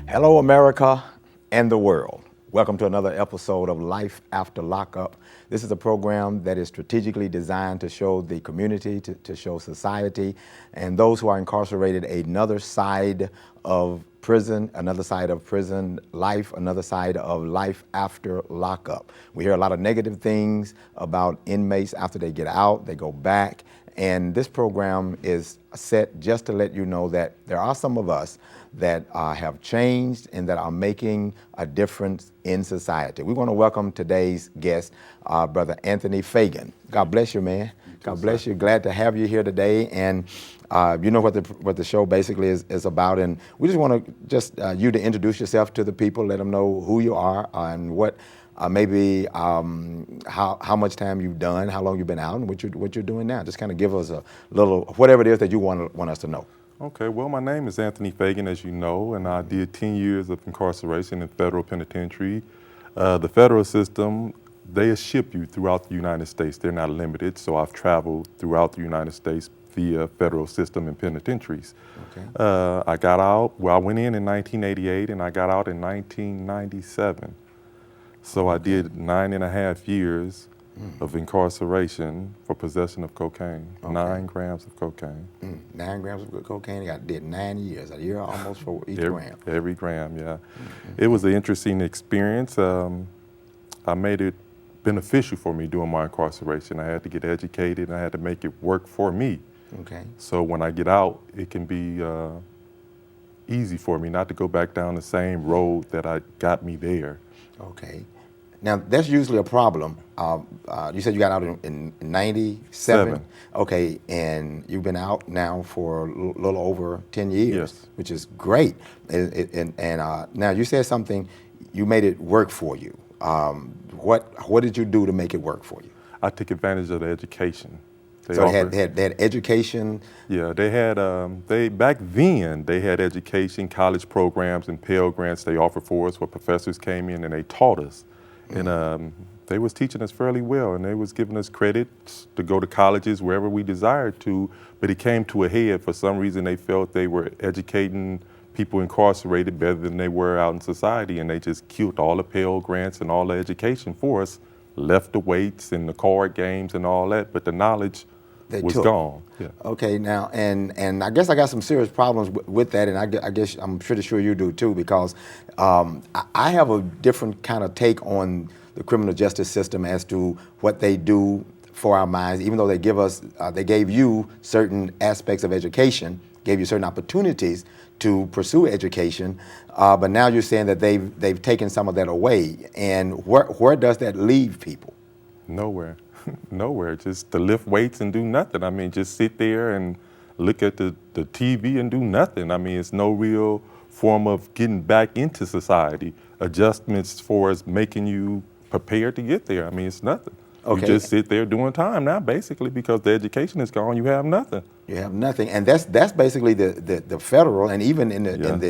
Hello, America and the world. Welcome to another episode of Life After Lockup. This is a program that is strategically designed to show the community, to show society, and those who are incarcerated another side of prison, another side of prison life, another side of life after lockup. We hear a lot of negative things about inmates after they get out, they go back. And this program is set just to let you know that there are some of us that have changed and that are making a difference in society. We want to welcome today's guest, Brother Anthony Fagan. God bless you, man. God bless you. Glad to have you here today. And you know what the show basically is about. And we just want to you to introduce yourself to the people, let them know who you are and what maybe how much time you've done, how long you've been out, and what you're doing now. Just kind of give us a little, whatever it is that you want us to know. Okay, well, my name is Anthony Fagan, as you know, and I did 10 years of incarceration in federal penitentiary. The federal system, they ship you throughout the United States. They're not limited, so I've traveled throughout the United States via federal system and penitentiaries. Okay. I got out, well, I went in 1988, and I got out in 1997. So I did 9.5 years of incarceration for possession of cocaine, 9 grams of cocaine. 9 grams of cocaine, did 9 years, a year almost for each gram. Every gram, yeah. It was an interesting experience. I made it beneficial for me during my incarceration. I had to get educated, and I had to make it work for me. Okay. So when I get out, it can be easy for me not to go back down the same road that got me there. Okay. Now, that's usually a problem. You said you got out in 97? Okay, and you've been out now for a little over 10 years, yes, which is great. And now you said something, you made it work for you. What did you do to make it work for you? I took advantage of the education. They had education? Yeah, they had, back then, they had education, college programs, and Pell Grants they offered for us where professors came in and they taught us. And they was teaching us fairly well, and they was giving us credits to go to colleges wherever we desired to, but it came to a head. For some reason, they felt they were educating people incarcerated better than they were out in society, and they just killed all the Pell Grants and all the education for us, left the weights and the card games and all that, but the knowledge was gone. Yeah. Okay, now, and I guess I got some serious problems with that, and I guess I'm pretty sure you do too, because I have a different kind of take on the criminal justice system as to what they do for our minds, even though they gave you certain aspects of education, gave you certain opportunities to pursue education, but now you're saying that they've taken some of that away, and where does that leave people? Nowhere. Nowhere, just to lift weights and do nothing. I mean, just sit there and look at the TV and do nothing. I mean, it's no real form of getting back into society. Adjustments for us making you prepared to get there. I mean, it's nothing. Okay. You just sit there doing time now, basically, because the education is gone. You have nothing. You have nothing, and that's basically the federal, and even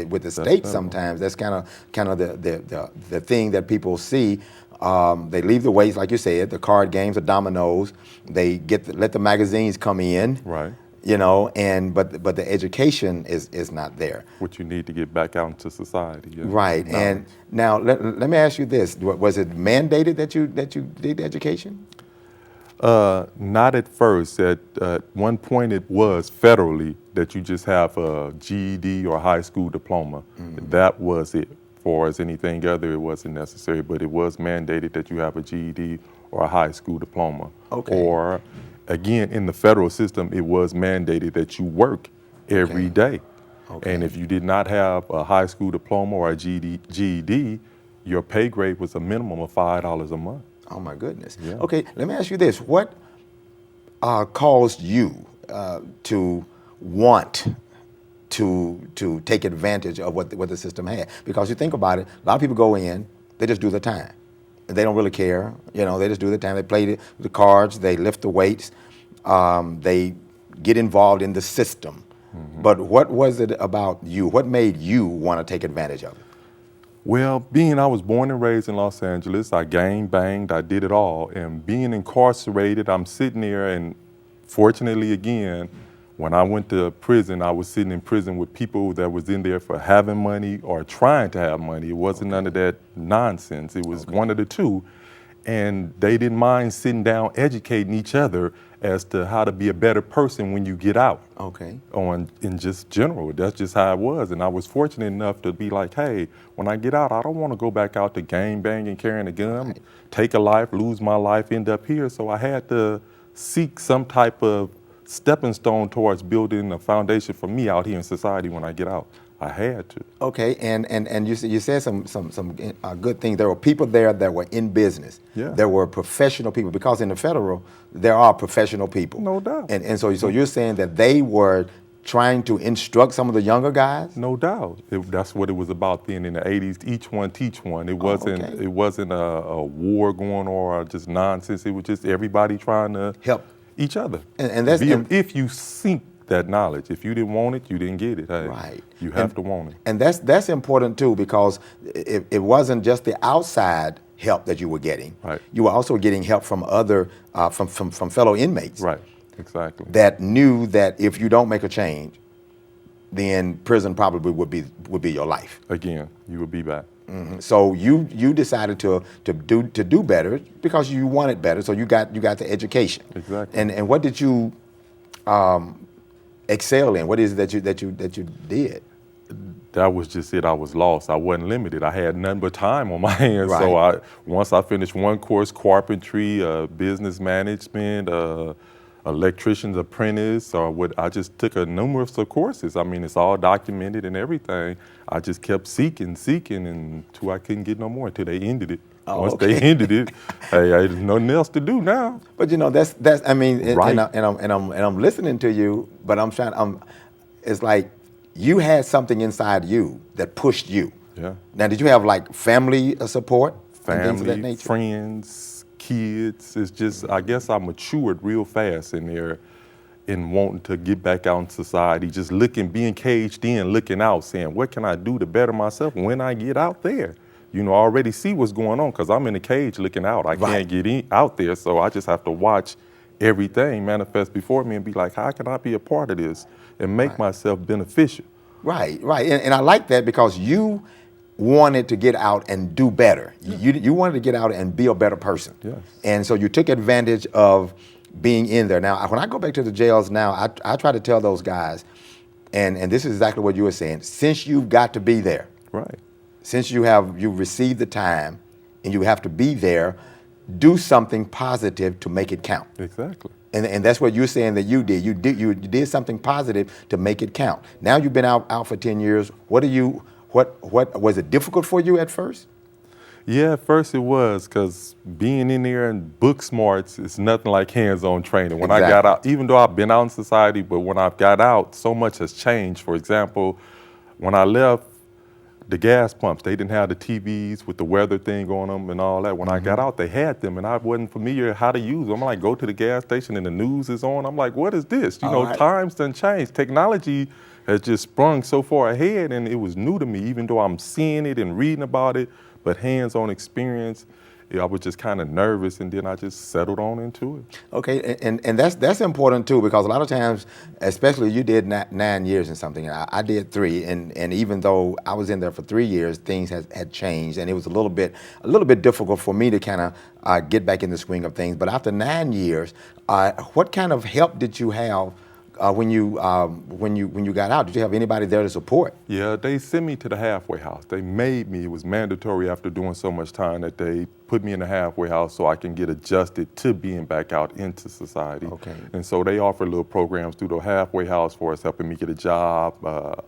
with the state sometimes that's kind of the thing that people see. They leave the weights, like you said, the card games, the dominoes. They let the magazines come in, right? You know, but the education is not there. What you need to get back out into society, yeah. Right. Knowledge. And now let me ask you this: was it mandated that you did education? Not at first. At one point, it was federally that you just have a GED or a high school diploma. That was it. For as anything other, it wasn't necessary, but it was mandated that you have a GED or a high school diploma. Okay. Or, again, in the federal system, it was mandated that you work every day. Okay. And if you did not have a high school diploma or a GED, your pay grade was a minimum of $5 a month. Oh my goodness. Yeah. Okay, let me ask you this: what caused you to want to take advantage of what the system had? Because you think about it, a lot of people go in, they just do the time. They don't really care, you know, they just do the time. They play the cards, they lift the weights, they get involved in the system. But what was it about you? What made you want to take advantage of it? Well, I was born and raised in Los Angeles, I gang banged, I did it all. And being incarcerated, I'm sitting there, and fortunately again, When I went to prison, I was sitting in prison with people that was in there for having money or trying to have money. It wasn't none of that nonsense. It was one of the two. And they didn't mind sitting down, educating each other as to how to be a better person when you get out. Okay. In just general, that's just how it was. And I was fortunate enough to be like, hey, when I get out, I don't want to go back out to gang banging, carrying a gun, take a life, lose my life, end up here. So I had to seek some type of stepping stone towards building a foundation for me out here in society when I get out. I had to. Okay, and you said some good things. There were people there that were in business. Yeah. There were professional people, because in the federal there are professional people. No doubt. And so you're saying that they were trying to instruct some of the younger guys? No doubt. That's what it was about then in the 80s. Each one teach one. It wasn't okay. it wasn't a war going on or just nonsense. It was just everybody trying to Help each other. And that's if you seek that knowledge. If you didn't want it, you didn't get it. Hey, right. You have to want it. And that's important too, because it wasn't just the outside help that you were getting. Right. You were also getting help from other from fellow inmates. Right. Exactly. That knew that if you don't make a change, then prison probably would be your life. Again, you would be back. Mm-hmm. So you decided to do better because you wanted better. So you got the education. Exactly. And what did you excel in? What is it that you did? That was just it. I was lost. I wasn't limited. I had nothing but time on my hands. Right. So once I finished one course, carpentry, business management, electrician's apprentice, I just took a numerous of courses. I mean, it's all documented and everything. I just kept seeking until I couldn't get no more, until they ended it. Once they ended it, hey, there's nothing else to do now. But you know, that's I mean, Right. and I'm listening to you, but it's like you had something inside you that pushed you. Yeah. Now, did you have like family support? And things of that Family, nature? friends, kids. It's just, I guess I matured real fast in there in wanting to get back out in society, just being caged in, looking out, saying, what can I do to better myself when I get out there? You know, I already see what's going on because I'm in a cage looking out. I Right. can't get out there, so I just have to watch everything manifest before me and be like, how can I be a part of this and make myself beneficial? Right. And I like that because you wanted to get out and do better. You wanted to get out and be a better person. Yes. And so you took advantage of being in there. Now, when I go back to the jails now, I try to tell those guys, and this is exactly what you were saying, since you've got to be there, Right. since you received the time and you have to be there, do something positive to make it count. Exactly. And that's what you're saying that you did. You did something positive to make it count. Now you've been out for 10 years. What was it difficult for you at first? Yeah, at first it was, because being in there and book smarts is nothing like hands-on training. When I got out, even though I've been out in society, but when I've got out, so much has changed. For example, when I left, the gas pumps, they didn't have the TVs with the weather thing on them and all that. When I got out, they had them, and I wasn't familiar how to use them. I'm like, go to the gas station and the news is on. I'm like, what is this? You know, right. times done changed. Technology has just sprung so far ahead, and it was new to me, even though I'm seeing it and reading about it, but hands-on experience, I was just kind of nervous, and then I just settled on into it. Okay, and that's important too, because a lot of times, especially you did 9 years and something, I did 3, and even though I was in there for 3 years, things had changed, and it was a little bit difficult for me to kind of get back in the swing of things. But after 9 years, what kind of help did you have when you got out? Did you have anybody there to support? Yeah, they sent me to the halfway house. They made me, it was mandatory after doing so much time that they put me in the halfway house so I can get adjusted to being back out into society. Okay. And so they offer little programs through the halfway house for us, helping me get a job,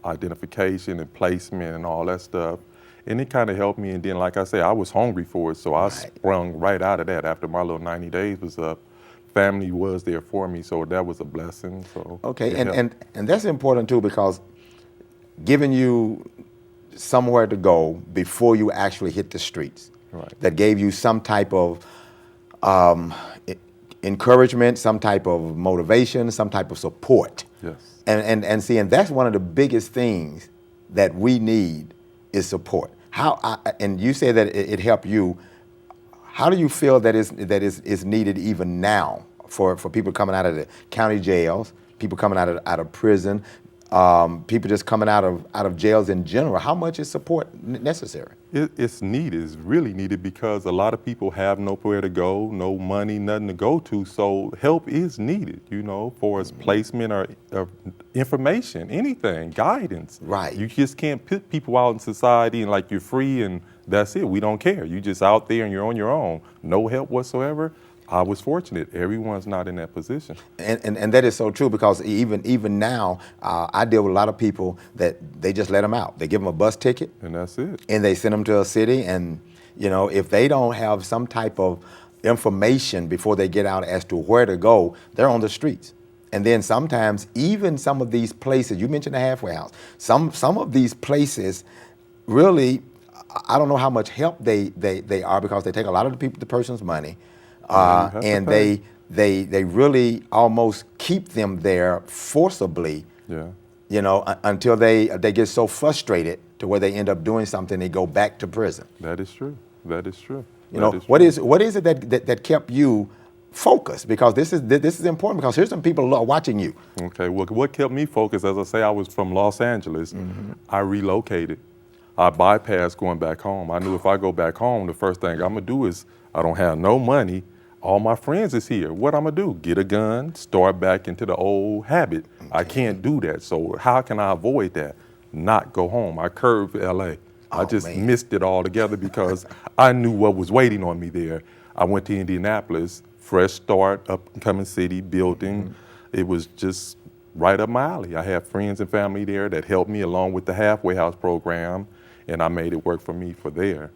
identification and placement and all that stuff. And it kind of helped me. And then, like I say, I was hungry for it, so I sprung right out of that after my little 90 days was up. Family was there for me, so that was a blessing. So okay, and that's important too, because giving you somewhere to go before you actually hit the streets, right. that gave you some type of encouragement, some type of motivation, some type of support. Yes. And see, and that's one of the biggest things that we need is support. And you say that it helped you. How do you feel that is needed even now for people coming out of the county jails, people coming out of prison, people just coming out of jails in general. How much is support necessary? It's needed. It's really needed because a lot of people have nowhere to go, no money, nothing to go to. So help is needed, for its placement or information, anything, guidance. Right. You just can't put people out in society and like you're free and that's it. We don't care. You just out there and you're on your own. No help whatsoever. I was fortunate. Everyone's not in that position. And that is so true, because even now, I deal with a lot of people that they just let them out. They give them a bus ticket. And that's it. And they send them to a city. And, if they don't have some type of information before they get out as to where to go, they're on the streets. And then sometimes even some of these places, you mentioned the halfway house, some of these places really, I don't know how much help they are, because they take a lot of the person's money. And they really almost keep them there forcibly, until they get so frustrated to where they end up doing something. They go back to prison. That is true. That is true. What is it that kept you focused? Because this is important, because here's some people watching you. Okay. Well, what kept me focused? As I say, I was from Los Angeles. Mm-hmm. I relocated. I bypassed going back home. I knew if I go back home, the first thing I'm gonna do is I don't have no money. All my friends is here. What I'm gonna do? Get a gun, start back into the old habit. Okay. I can't do that. So how can I avoid that? Not go home. I curved L.A. I just missed it altogether because I knew what was waiting on me there. I went to Indianapolis, fresh start, up and coming city, building. Mm-hmm. It was just right up my alley. I have friends and family there that helped me along with the halfway house program. And I made it work for me from there.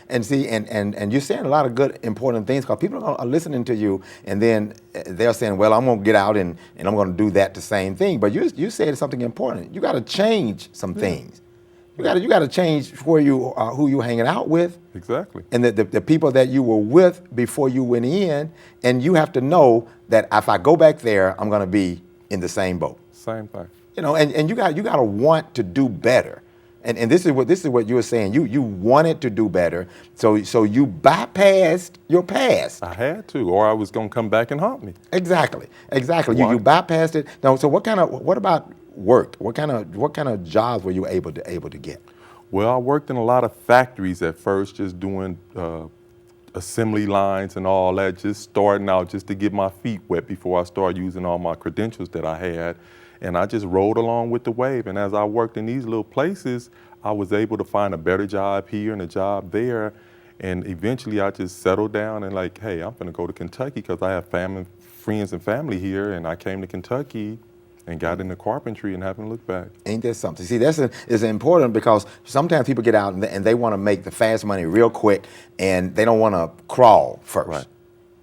And see, and you're saying a lot of good, important things, because people are listening to you, and then they're saying, well, I'm going to get out and I'm going to do the same thing. But you said something important. You got to change some things. You got to change who you're hanging out with. Exactly. And the people that you were with before you went in, and you have to know that if I go back there, I'm going to be in the same boat. Same thing. And you got to want to do better. And this is what you were saying. You wanted to do better, so you bypassed your past. I had to, or I was gonna come back and haunt me. Exactly. You bypassed it. Now, so what about work? What kind of jobs were you able to get? Well, I worked in a lot of factories at first, just doing assembly lines and all that, just starting out just to get my feet wet before I started using all my credentials that I had. And I just rode along with the wave. And as I worked in these little places, I was able to find a better job here and a job there. And eventually I just settled down and like, hey, I'm gonna go to Kentucky because I have friends and family here. And I came to Kentucky and got into carpentry and haven't looked back. Ain't that something? See, is important, because sometimes people get out and they want to make the fast money real quick, and they don't want to crawl first. Right.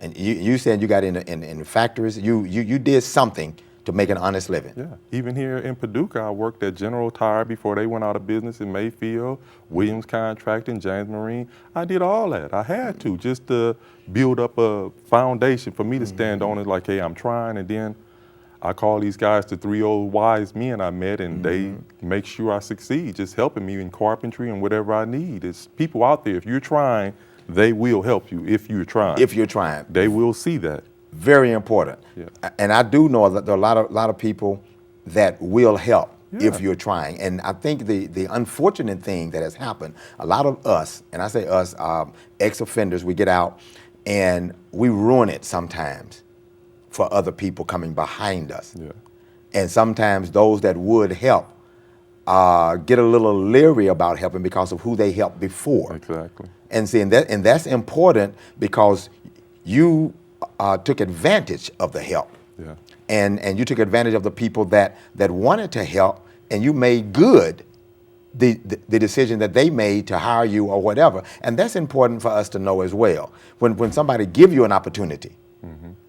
And you said you got in factories. You did something to make an honest living. Yeah, even here in Paducah, I worked at General Tire before they went out of business in Mayfield, Williams Contracting, James Marine. I did all that. I had to, just to build up a foundation for me to stand on it like, hey, I'm trying. And then I call these guys the 3 old wise men I met, and they make sure I succeed, just helping me in carpentry and whatever I need. It's people out there, if you're trying, they will help you if you're trying. If you're trying. They will see that. Very important. Yeah. And I do know that there are a lot of people that will help if you're trying. And I think the unfortunate thing that has happened, a lot of us, and I say us, ex-offenders, we get out and we ruin it sometimes for other people coming behind us. Yeah. And sometimes those that would help get a little leery about helping because of who they helped before. Exactly. And see, and that's important, because you took advantage of the help. Yeah. And you took advantage of the people that wanted to help, and you made good the decision that they made to hire you or whatever. And that's important for us to know as well. When somebody give you an opportunity,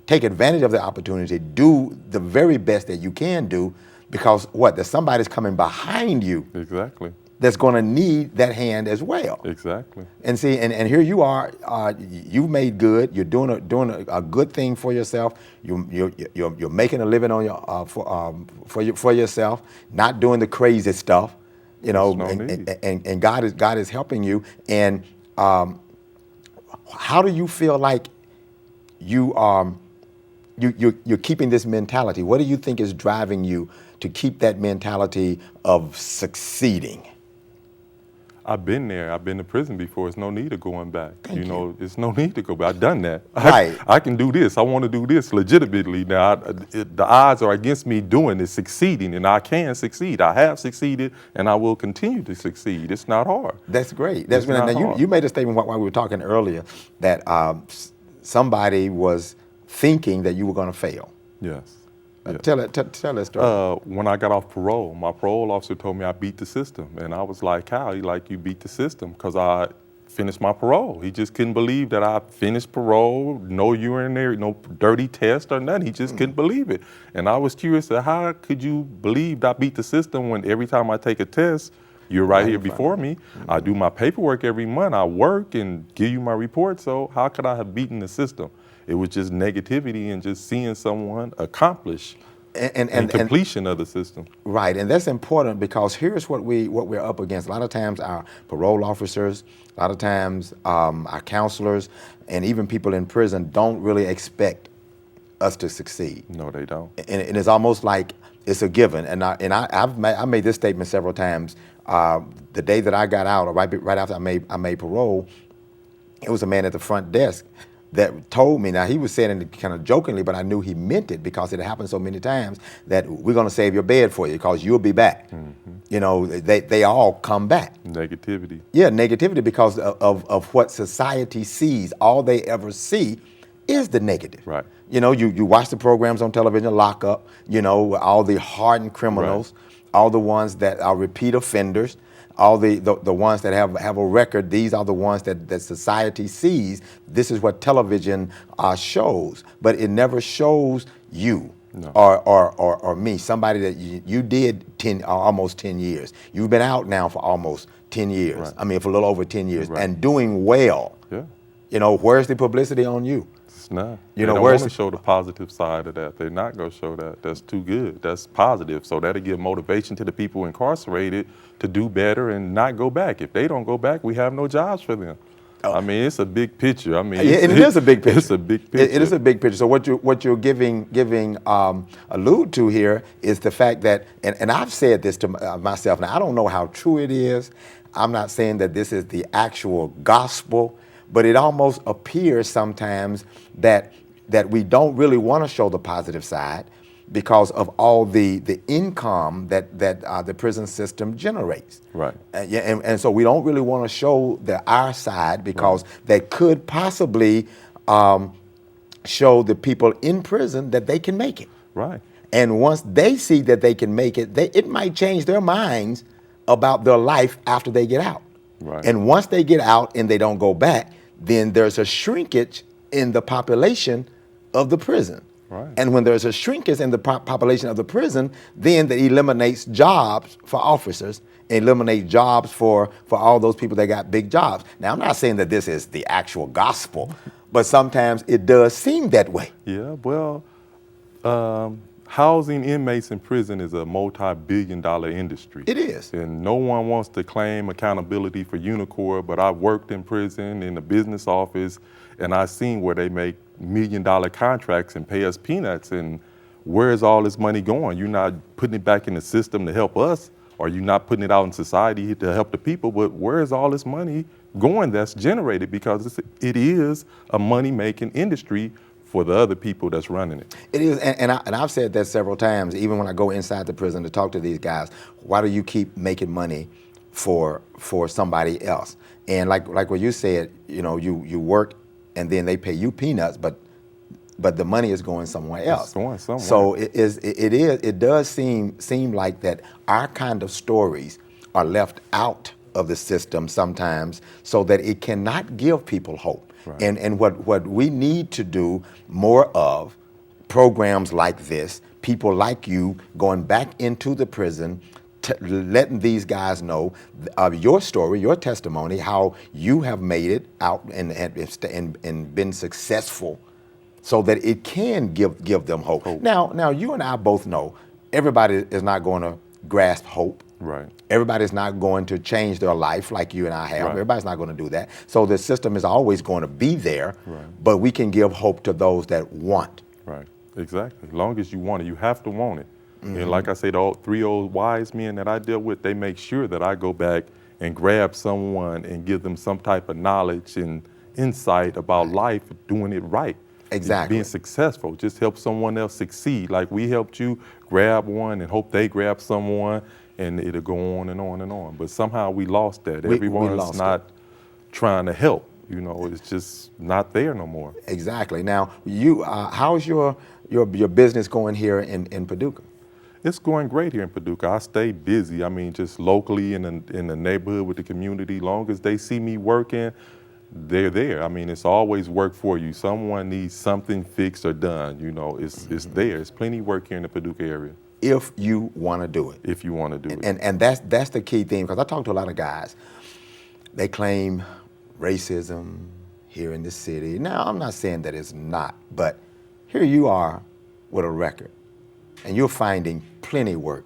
take advantage of the opportunity, do the very best that you can do, because there's somebody's coming behind you. Exactly. That's going to need that hand as well. Exactly. And see, and here you are. You've made good. You're doing a good thing for yourself. You're making a living on for yourself. Not doing the crazy stuff, and God is helping you. And how do you feel like you you're keeping this mentality. What do you think is driving you to keep that mentality of succeeding? I've been there. I've been to prison before. There's no need of going back. Thank you. There's no need to go back. I've done that. Right. I can do this. I want to do this legitimately. Now, the odds are against me doing this, succeeding, and I can succeed. I have succeeded, and I will continue to succeed. It's not hard. That's great. It's not now hard. you made a statement while we were talking earlier that somebody was thinking that you were going to fail. Yes. Yes. Tell that story. When I got off parole, my parole officer told me I beat the system. And I was like, how? He like, you beat the system because I finished my parole. He just couldn't believe that I finished parole, no urinary, no dirty test or nothing. He just couldn't believe it. And I was curious, how could you believe I beat the system when every time I take a test, you're right here before me. I do my paperwork every month. I work and give you my report. So how could I have beaten the system? It was just negativity and just seeing someone accomplish and completion of the system. Right, and that's important because here's what we're up against. A lot of times our parole officers, a lot of times our counselors, and even people in prison don't really expect us to succeed. No, they don't. And it's almost like it's a given. And I made this statement several times. The day that I got out, or right after I made parole, it was a man at the front desk that told me. Now he was saying it kind of jokingly, but I knew he meant it because it happened so many times that we're going to save your bed for you because you'll be back. You know, they all come back. Negativity. Yeah, negativity because of what society sees. All they ever see is the negative. Right. You know, you watch the programs on television, Lockup, you know, all the hardened criminals, all the ones that are repeat offenders, all the ones that have a record. These are the ones that society sees. This is what television shows, but it never shows you. No. Or me, somebody that you did almost 10 years. You've been out now for almost 10 years. Right. I mean, for a little over 10 years, right. and doing well. Yeah. You know, where's the publicity on you? It's not. You they know, don't where's want to show the positive side of that. They're not going to show that. That's too good. That's positive. So that'll give motivation to the people incarcerated to do better and not go back. If they don't go back, we have no jobs for them. I mean, it's a big picture. I mean, it is a big picture. It's a big picture. It is a big picture. So what you're giving allude to here is the fact that, and I've said this to myself. Now I don't know how true it is. I'm not saying that this is the actual gospel, but it almost appears sometimes that we don't really want to show the positive side because of all the income that the prison system generates. Right. And so we don't really want to show our side because that could possibly show the people in prison that they can make it. Right. And once they see that they can make it, it might change their minds about their life after they get out. Right. And once they get out and they don't go back, then there's a shrinkage in the population of the prison. Right. And when there's a shrinkage in the population of the prison, then that eliminates jobs for officers, eliminate jobs for all those people that got big jobs. Now, I'm not saying that this is the actual gospel, but sometimes it does seem that way. Yeah, well, housing inmates in prison is a multi-billion-dollar industry. It is. And no one wants to claim accountability for Unicor, but I've worked in prison in the business office, and I've seen where they make million-dollar contracts and pay us peanuts. And where is all this money going? You're not putting it back in the system to help us, or you're not putting it out in society to help the people, but where is all this money going that's generated? Because it is a money-making industry for the other people that's running it. It is, and I've said that several times, even when I go inside the prison to talk to these guys. Why do you keep making money for somebody else? And like what you said, you know, you work and then they pay you peanuts, but the money is going somewhere else. It's going somewhere. So it does seem like that our kind of stories are left out of the system sometimes, so that it cannot give people hope. Right. And what we need to do more of, programs like this, people like you going back into the prison, letting these guys know your story, your testimony, how you have made it out and been successful, so that it can give them hope. Now you and I both know everybody is not going to grasp hope. Right. Everybody's not going to change their life like you and I have. Right. Everybody's not going to do that. So the system is always going to be there, right. but we can give hope to those that want. Right. Exactly. As long as you want it, you have to want it. And like I said, the three old wise men that I dealt with, they make sure that I go back and grab someone and give them some type of knowledge and insight about life, doing it right. Exactly. Being successful, just help someone else succeed. Like we helped you grab one and hope they grab someone, and it'll go on and on and on. But somehow we lost that. We Everyone's lost not trying to help. You know, it's just not there no more. Exactly. Now, how's your business going here in Paducah? It's going great here in Paducah. I stay busy. I mean, just locally in the neighborhood with the community. Long as they see me working, they're there. I mean, it's always work for you. Someone needs something fixed or done. You know, it's there. There's plenty of work here in the Paducah area. If you want to do it. If you want to do it. And that's the key thing, because I talk to a lot of guys. They claim racism here in the city. Now, I'm not saying that it's not, but here you are with a record, and you're finding plenty work.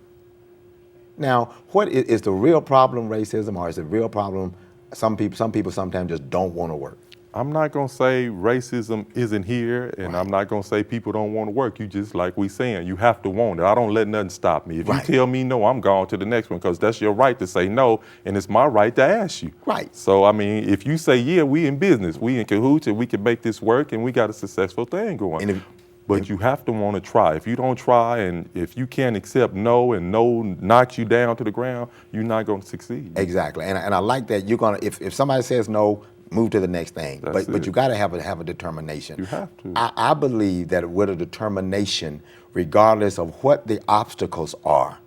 Now, what is the real problem racism, or is the real problem some people sometimes just don't want to work? I'm not going to say racism isn't here, and I'm not going to say people don't want to work. You just, like we saying, you have to want it. I don't let nothing stop me. If you tell me no, I'm going to the next one, because that's your right to say no, and it's my right to ask you. Right. So, I mean, if you say, yeah, we in business, we in cahoots, and we can make this work, and we got a successful thing going. But you have to want to try. If you don't try, and if you can't accept no, and no knocks you down to the ground, you're not going to succeed. Exactly. And I like that you're going to, if somebody says no, move to the next thing. But you got to have a determination. You have to. I believe that with a determination, regardless of what the obstacles are,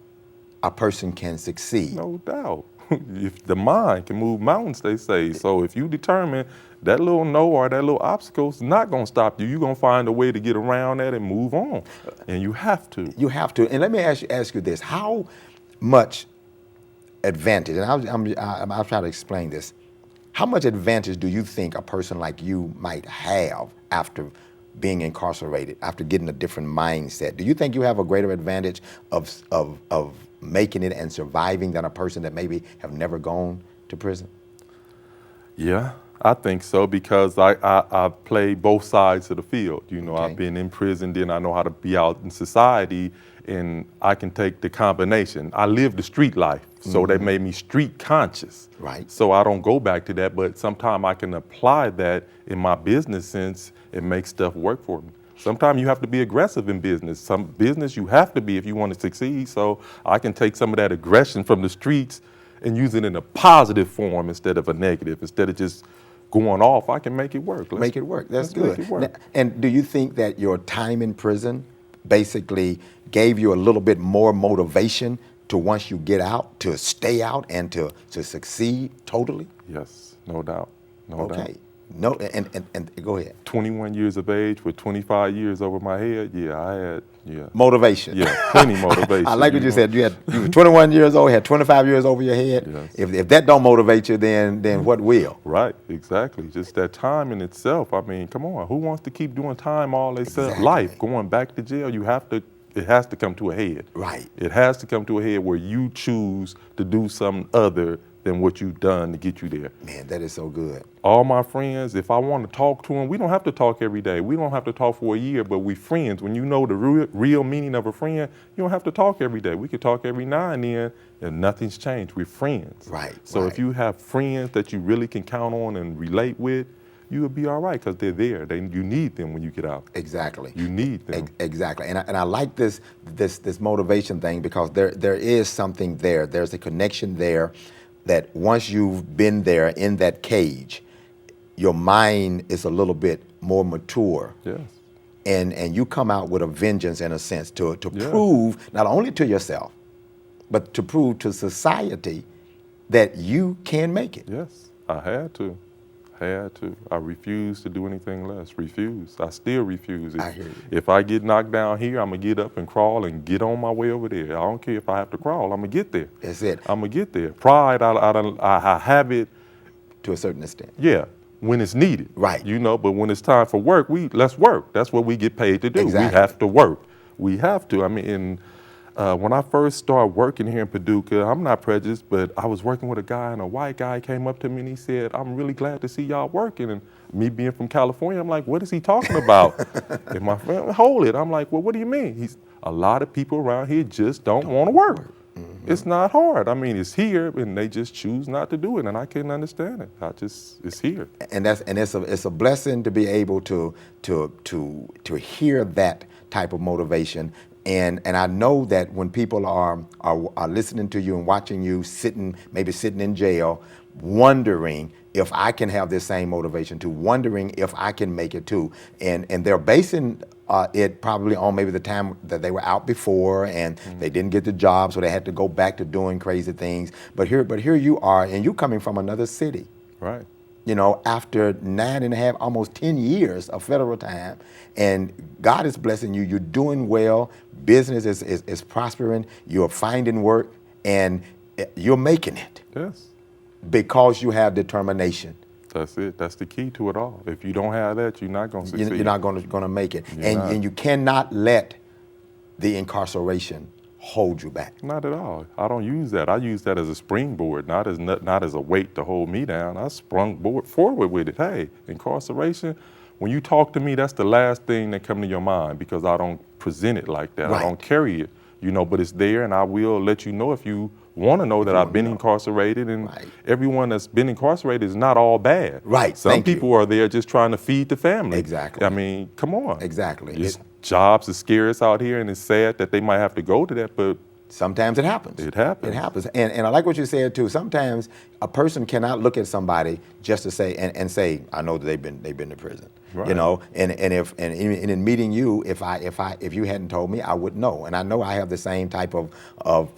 a person can succeed. No doubt. If the mind can move mountains, they say. So if you determine that little no or that little obstacle is not going to stop you, you're going to find a way to get around that and move on. And you have to. You have to. And let me ask you this: how much advantage? And I'll try to explain this. How much advantage do you think a person like you might have after being incarcerated, after getting a different mindset? Do you think you have a greater advantage of making it and surviving than a person that maybe have never gone to prison? Yeah, I think so, because I play both sides of the field. You know, I've been in prison, then I know how to be out in society, and I can take the combination. I live the street life, so that made me street conscious. Right. So I don't go back to that, but sometimes I can apply that in my business sense and make stuff work for me. Sometimes you have to be aggressive in business. Some business you have to be if you want to succeed. So I can take some of that aggression from the streets and use it in a positive form instead of a negative. Instead of just going off, I can make it work. Make it work. That's good. Make it work. Now, and do you think that your time in prison basically gave you a little bit more motivation to, once you get out, to stay out and to succeed totally? Yes, no doubt. No doubt. Okay. No, and go ahead. 21 years of age with 25 years over my head, I had motivation. Yeah, plenty motivation. I like what you said. You were 21 years old, had 25 years over your head. Yes. If that don't motivate you, then what will? Right, exactly. Just that time in itself. I mean, come on, who wants to keep doing time all their life? Going back to jail, it has to come to a head. Right. It has to come to a head where you choose to do something other than what you've done to get you there. Man, that is so good. All my friends, if I want to talk to them, we don't have to talk every day. We don't have to talk for a year, but we friends. When you know the real meaning of a friend, you don't have to talk every day. We could talk every now and then, and nothing's changed. We're friends. Right. So if you have friends that you really can count on and relate with, you will be all right, because they're there. You need them when you get out. Exactly. You need them. Exactly. And I like this motivation thing, because there is something there. There's a connection there that once you've been there in that cage, your mind is a little bit more mature. Yes. And you come out with a vengeance, in a sense, to prove not only to yourself, but to prove to society that you can make it. Yes, I had to. I refuse to do anything less. I still refuse. I hear you. If I get knocked down here, I'm going to get up and crawl and get on my way over there. I don't care if I have to crawl. I'm going to get there. That's it. I'm going to get there. Pride, I have it. To a certain extent. Yeah, when it's needed. Right. You know, but when it's time for work, let's work. That's what we get paid to do. Exactly. We have to work. We have to. I mean, When I first started working here in Paducah, I'm not prejudiced, but I was working with a guy, and a white guy came up to me and he said, "I'm really glad to see y'all working." And me being from California, I'm like, "What is he talking about?" And my friend, "Hold it." I'm like, "Well, what do you mean?" A lot of people around here just don't want to work. It's not hard. I mean, it's here, and they just choose not to do it, and I couldn't understand it. It's here. And it's a blessing to be able to hear that type of motivation. And I know that when people are listening to you and watching you maybe sitting in jail, wondering if I can have this same motivation too, wondering if I can make it too, and they're basing it probably on maybe the time that they were out before and they didn't get the job, so they had to go back to doing crazy things. But here you are, and you coming from another city, Right. you know, after 9.5, almost 10 years of federal time, and God is blessing you. You're doing well. Business is prospering. You're finding work, and you're making it Yes. because you have determination. That's it. That's the key to it all. If you don't have that, you're not going to succeed. You're not going to make it, You're not. and you cannot let the incarceration hold you back. Not at all. I don't use that. I use that as a springboard, not as a weight to hold me down. I sprung forward with it. Hey, incarceration. When you talk to me, that's the last thing that comes to your mind because I don't present it like that. Right. I don't carry it, you know. But it's there, and I will let you know if you want to know that I've been incarcerated. And Right. everyone that's been incarcerated is not all bad. Right. Some Thank you. people are there just trying to feed the family. Exactly. I mean, come on. Exactly. Jobs are scarce out here, and it's sad that they might have to go to that, but Sometimes it happens. It happens. It happens. And I like what you said too. Sometimes a person cannot look at somebody just to say and say, I know that they've been to prison. Right. You know, and in meeting you, if you hadn't told me, I wouldn't know. And I know I have the same type of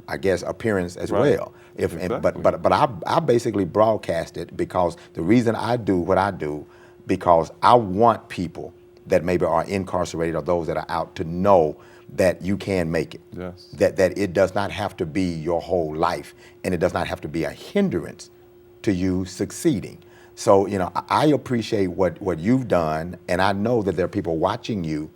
I guess appearance as Right. well. Exactly. But I basically broadcast it because the reason I do what I do, because I want people that maybe are incarcerated or those that are out to know that you can make it. Yes. That it does not have to be your whole life, and it does not have to be a hindrance to you succeeding. So, you know, I appreciate what you've done, and I know that there are people watching you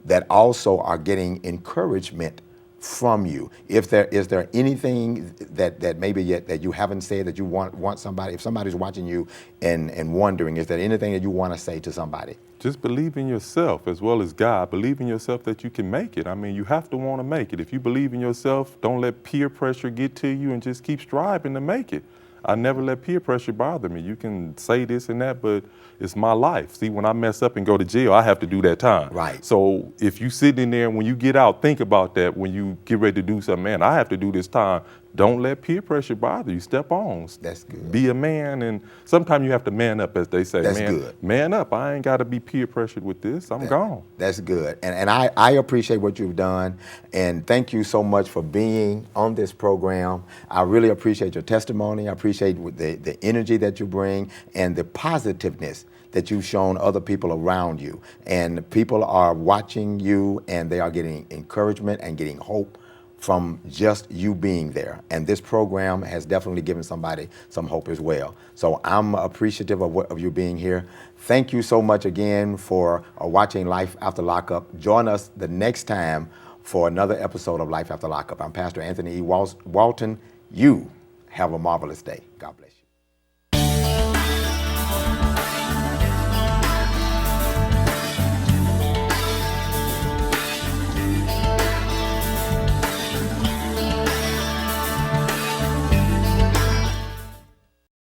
that also are getting encouragement from you. Is there anything that maybe yet that you haven't said that you want somebody, if somebody's watching you and wondering, is there anything that you want to say to somebody? Just believe in yourself as well as God. Believe in yourself that you can make it. I mean, you have to want to make it. If you believe in yourself, don't let peer pressure get to you and just keep striving to make it. I never let peer pressure bother me. You can say this and that, but it's my life. See, when I mess up and go to jail, I have to do that time. Right. So if you sit in there and when you get out, think about that when you get ready to do something. Man, I have to do this time. Don't let peer pressure bother you. Step on. That's good. Be a man, and sometimes you have to man up, as they say. That's man, good. Man up. I ain't got to be peer pressured with this. I'm gone. That's good. And I appreciate what you've done. And thank you so much for being on this program. I really appreciate your testimony. I appreciate the energy that you bring and the positiveness that you've shown other people around you. And people are watching you, and they are getting encouragement and getting hope from just you being there. And this program has definitely given somebody some hope as well. So I'm appreciative of you being here. Thank you so much again for watching Life After Lockup. Join us the next time for another episode of Life After Lockup. I'm Pastor Anthony Walton. You have a marvelous day. God bless you.